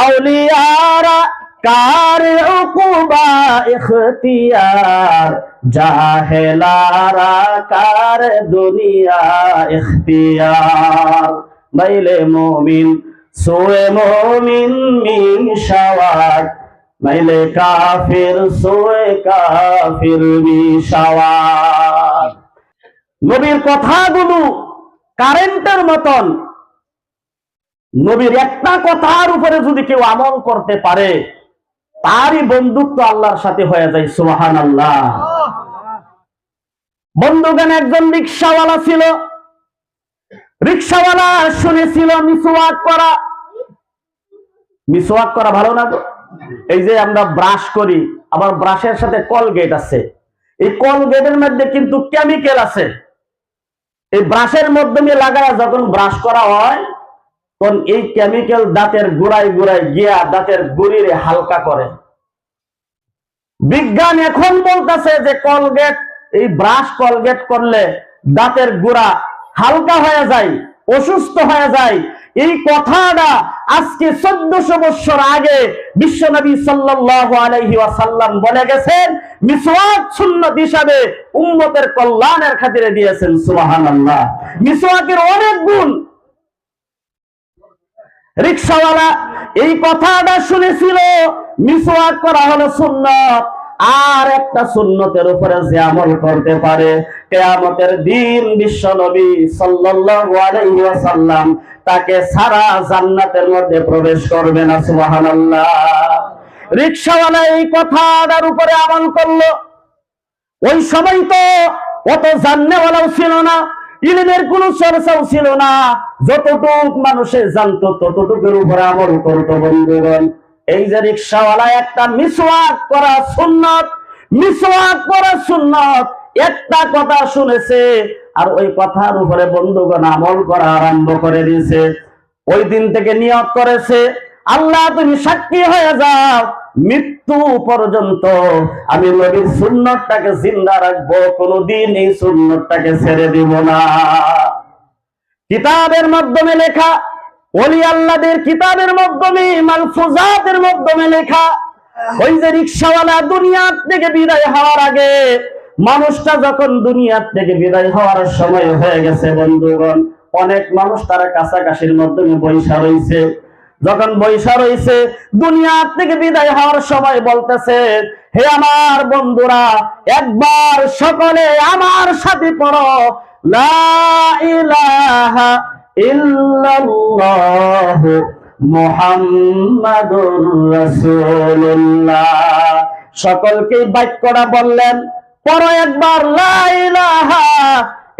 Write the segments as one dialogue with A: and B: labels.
A: আউলিয়ারা কার উকুবা ইখতিয়ার, জাহেলারা কার দুনিয়া ইখতিয়ার। মাইলে মুমিন সোয়ে মুমিন মিশাওয়াত, মাইলে কাফির সোয়ে কাফির মিশাওয়াত। নবীর কথাগুলো কারেন্টের মতন। নবীর একটা কথার উপরে যদি কেউ আমল করতে পারে, তারই বন্ধুত্ব আল্লাহর সাথে হয়ে যায়। সুবহানাল্লাহ। বন্ধুগণ, একজন রিকশাওয়ালা ছিল। রিকশাওয়ালা শুনেছিল মিসওয়াক করা। মিসওয়াক করা ভালো না? এই যে আমরা ব্রাশ করি, আবার ব্রাশের সাথে কলগেট আছে। এই কলগেটের মধ্যে কিন্তু কেমিক্যাল আছে। এই ব্রাশের মাধ্যমে লাগায় যখন ব্রাশ করা হয়, তখন এই কেমিক্যাল দাঁতের গোড়ায় গোড়ায় গিয়া দাঁতের গুড়িরে হালকা করে। বিজ্ঞান এখন বলতেছে যে কলগেট, এই ব্রাশ কলগেট করলে দাঁতের গোড়া হালকা হয়ে যায়, অসুস্থ হয়ে যায়। এই কথাটা আজকে 1400 বছর আগে বিশ্বনবী সাল্লাল্লাহু আলাইহি ওয়াসাল্লাম বলে গেছেন, মিসওয়াক সুন্নাত হিসাবে উম্মতের কল্যাণের খাতিরে দিয়েছেন। সুবহানাল্লাহ। মিসওয়াকের অনেক গুণ। রিকশাওয়ালা এই কথাটা শুনেছিল, মিসওয়াক করা হলো সুন্নাত। আর একটা সুন্নতের উপরে যে আমল করতে পারে, কিয়ামতের দিন বিশ্বনবী সাল্লাল্লাহু আলাইহি ওয়াসাল্লাম তাকে সারা জান্নাতের মধ্যে প্রবেশ করবে না। সুবহানাল্লাহ। রিকশাওয়ালা এই কথাটার উপরে আমল করলো। ওই সময় তো অত জাননেওয়ালাও ছিল না, ইলমের কোন চর্চাও ছিল না। যতটুকু মানুষে জানতো ততটুকুর উপরে আমল করতো। বন্ধুগণ, এই যে রিকশাওয়ালা একটা মিসওয়াক করা সুন্নাত, মিসওয়াক করা সুন্নাত একটা কথা শুনেছে, আর ওই কথার উপরে বন্ধুগণ আমল করা আরম্ভ করে দিয়েছে। ওই দিন থেকে নিয়ত করেছে, আল্লাহ তুমি সাক্ষী হয়ে যাও, মৃত্যু পর্যন্ত আমি নবীর সুন্নতটাকে জিন্দা রাখবো, কোনদিন এই সুন্নতটাকে ছেড়ে দিব না। কিতাবের মাধ্যমে লেখা, ওলি আল্লাহদের কিতাবের মাধ্যমে, মালফুজাতের মাধ্যমে লেখা। ওই যে রিকশাওয়ালা দুনিয়া থেকে বিদায় হওয়ার আগে, মানুষটা যখন দুনিয়া থেকে বিদায় হওয়ার সময় হয়ে গেছে, বন্ধুগণ, অনেক মানুষ তারা কাছাকাছির মাধ্যমে বৈশা রয়েছে। যখন বৈশা রয়েছে, দুনিয়া থেকে বিদায় হওয়ার সময় বলতেছে, হে আমার বন্ধুরা, একবার সকলে আমার সাথে পড়ো, লা ইলাহা ইল্লাল্লাহু মুহাম্মাদুর রাসূলুল্লাহ। সকলকে বাক্যটা বললেন, পড়ো একবার লা ইলাহা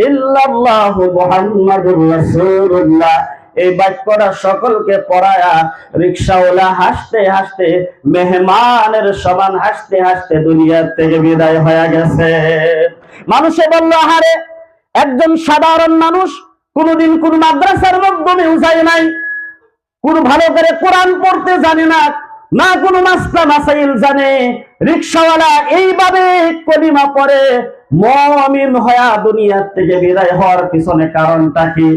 A: ইল্লাল্লাহু মুহাম্মাদুর রাসূলুল্লাহ। এই বাক্যটা সকলকে পড়ায়া রিকশাওয়ালা হাসতে হাসতে, মেহমানের সমান হাসতে হাসতে দুনিয়া থেকে বিদায় হয়ে গেছে। মানুষে বলল, আহারে, একজন সাধারণ মানুষ, কোনদিন কোন মাদ্রাসার মাধ্যমে যায় নাই, কোন ভালো করে কোরআন পড়তে জানে না, না কোনো মাসলা মাসাইল জানে, রিকশাওয়ালা এইভাবে কলিমা পড়ে মুমিন হয়া দুনিয়া থেকে বিদায় হওয়ার পিছনে কারণটা কি?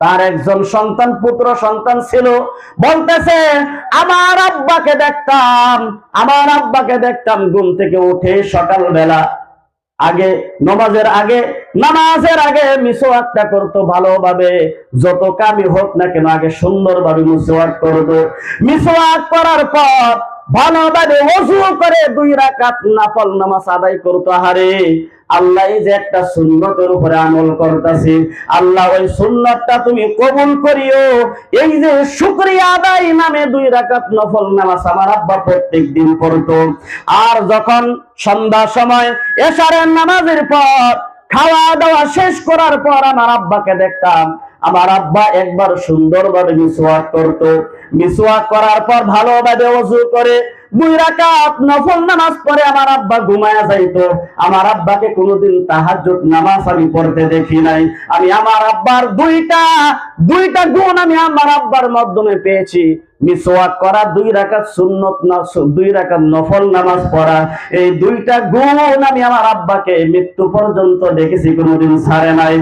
A: তার একজন সন্তান, পুত্র সন্তান ছিল। বলতেছে, আমার আব্বাকে দেখতাম ঘুম থেকে উঠে সকালবেলা আগে নামাজের আগে মিসওয়াকটা করতো ভালোভাবে। যত কামই হোক না কেন আগে সুন্দরভাবে মিসওয়াক করতো। মিসওয়াক করার পর ভালোভাবে ওযু করে 2 রাকাত নফল নামাজ আদায় করতো। আহারে, আল্লাহ এই যে একটা সুন্নতের উপরে আমল করতেছি, আল্লাহ ওই সুন্নতটা তুমি কবুল করিও। এই যে শুকরিয়া আদায় নামে 2 রাকাত নফল নামাজ আমার আব্বা প্রত্যেকদিন পড়তো। আর যখন সন্ধ্যা সময় এশারের নামাজের পর খাওয়া দাওয়া শেষ করার পর আমার আব্বাকে দেখতাম, আমার আব্বা একবার সুন্দরভাবে মিসওয়াক করতো। মিসওয়াক করার পর ভালোভাবে ওযু করে 2 রাকাত নফল নামাজ পড়ে আমার আব্বা ঘুমায়া যাইতো। আমার আব্বাকে কোনোদিন তাহাজ্জুদ নামাজ আমি পড়তে দেখি নাই। আমি আমার আব্বার দুইটা গুণ আমি আমার আব্বার মাধ্যমে পেয়েছি। মিসওয়াক করা, 2 রাকাত সুন্নত, 2 রাকাত নফল নামাজ পড়া, এই 2টা গুণ আমি আমার আব্বাকে মৃত্যু পর্যন্ত দেখেছি, কোনোদিন ছাড়ে নাই।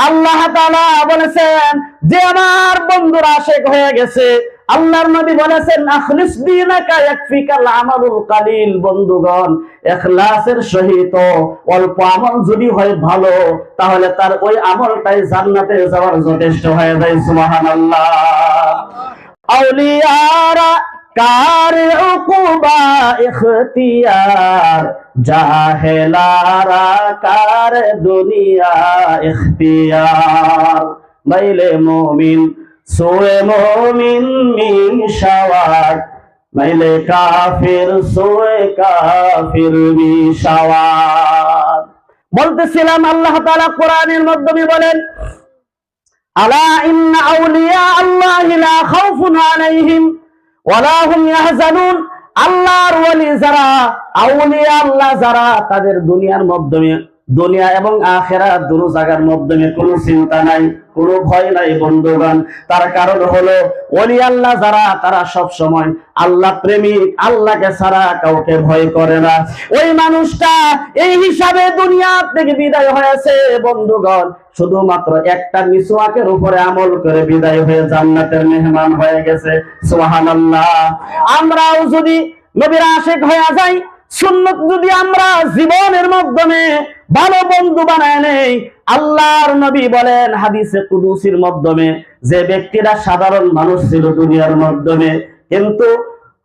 A: আল্লাহ তাআলা বলেছেন যে আমার বন্ধুরা আশিক হয়ে গেছে, আল্লাহর নবী বলেছেন আখলিস দীনাকা ইয়াকফিকাল আমালুল কালিল। বন্ধুগণ, ইখলাসের সহিত অল্প আমল যদি হয় ভালো, তাহলে তার ওই আমলটাই জান্নাতে যাওয়ার যথেষ্ট হয়ে যায়। সুবহানাল্লাহ। আউলিয়ারা কার উকুবা ইখতিয়ার, জাহেলারা কার দুনিয়া ইখতিয়ার। মাইলে মুমিন সোয়ে মুমিন মিশাওয়াত, মাইলে কাফির সোয়ে কাফির মিশাওয়াত। বলতেছিলাম আল্লাহ তাআলা কোরআনের মাধ্যমে বলেন, আলা ইন্না আউলিয়া আল্লাহি লা খাউফুন আলাইহিম ওয়া লা হুম ইয়াহজানুন। আল্লাহর ওলি যারা, আউলিয়া আল্লাহ যারা, তাদের দুনিয়ার মাধ্যমে, দুনিয়া এবং আখিরাত দুটো জায়গার মাধ্যমে কোনো চিন্তা নাই, কোনো ভয় নাই। বন্ধুগণ, তার কারণ হলো ওলি আল্লাহ যারা, তারা সব সময় আল্লাহ প্রেমিক, আল্লাহকে ছাড়া কাউকে ভয় করে না। ওই মানুষটা এই হিসাবে দুনিয়া থেকে বিদায় হয়েছে বন্ধুগণ, শুধুমাত্র একটা মিসওয়াকের উপরে আমল করে বিদায় হয়ে জান্নাতের মেহমান হয়ে গেছে। সুবহানাল্লাহ। আমরাও যদি নবীর আশিক হয়ে যাই, সুন্নাত যদি আমরা জীবনের মাধ্যমে ভালো বন্ধু বানায় নেই, আল্লাহর নবী বলেন হাদিসে কুদুসির মাধ্যমে, যে ব্যক্তিরা সাধারণ মানুষ ছিল দুনিয়ার মাধ্যমে, কিন্তু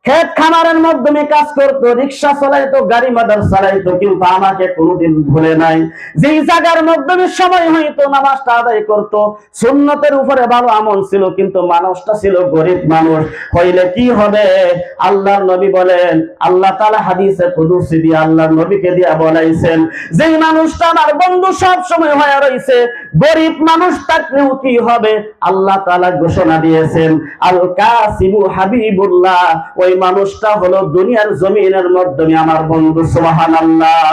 A: খেত খামারের মাধ্যমে কাজ করতো, রিক্সা চালাইতো, গাড়ি মোটর চালাইতো, কিন্তু আমাকে কোনোদিন ভুলে নাই। যেই জায়গার মাধ্যমে সময় হইতো নামাজটা আদায় করতো, সুন্নতের উপরে ভালো আমল ছিল, কিন্তু মানুষটা ছিল গরিব মানুষ। হইলে কি হবে? আল্লাহর নবী বলেন, আল্লাহ তাআলা হাদিসে কুদসি দিয়ে আল্লাহর নবীকে দিয়া বলাইছেন, যেই মানুষটা আমার বন্ধু সব সময় হয়ে রইছে, গরিব মানুষ থাকলেও কি হবে? আল্লাহ তাআলা ঘোষণা দিয়েছেন, আল কাসিবু হাবিবুল্লাহ। ওই মানুষটা হলো দুনিয়ার জমিনের মাধ্যমে আমার বন্ধু। সুবহানাল্লাহ।